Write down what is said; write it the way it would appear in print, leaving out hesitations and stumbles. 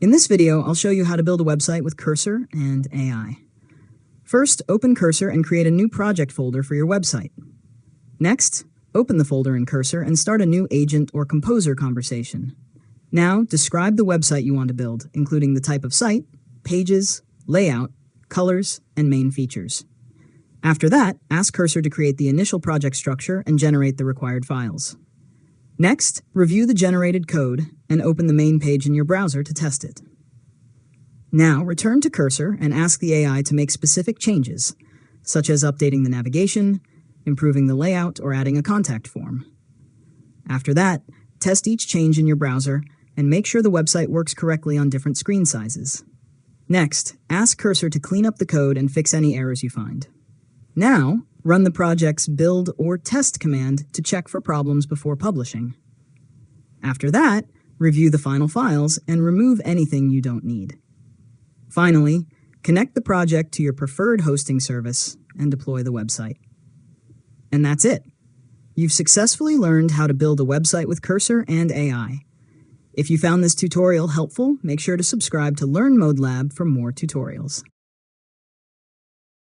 In this video, I'll show you how to build a website with Cursor and AI. First, open Cursor and create a new project folder for your website. Next, open the folder in Cursor and start a new agent or composer conversation. Now, describe the website you want to build, including the type of site, pages, layout, colors, and main features. After that, ask Cursor to create the initial project structure and generate the required files. Next, review the generated code and open the main page in your browser to test it. Now, return to Cursor and ask the AI to make specific changes, such as updating the navigation, improving the layout, or adding a contact form. After that, test each change in your browser and make sure the website works correctly on different screen sizes. Next, ask Cursor to clean up the code and fix any errors you find. Now, run the project's build or test command to check for problems before publishing. After that, review the final files and remove anything you don't need. Finally, connect the project to your preferred hosting service and deploy the website. And that's it. You've successfully learned how to build a website with Cursor and AI. If you found this tutorial helpful, make sure to subscribe to Learn Mode Lab for more tutorials.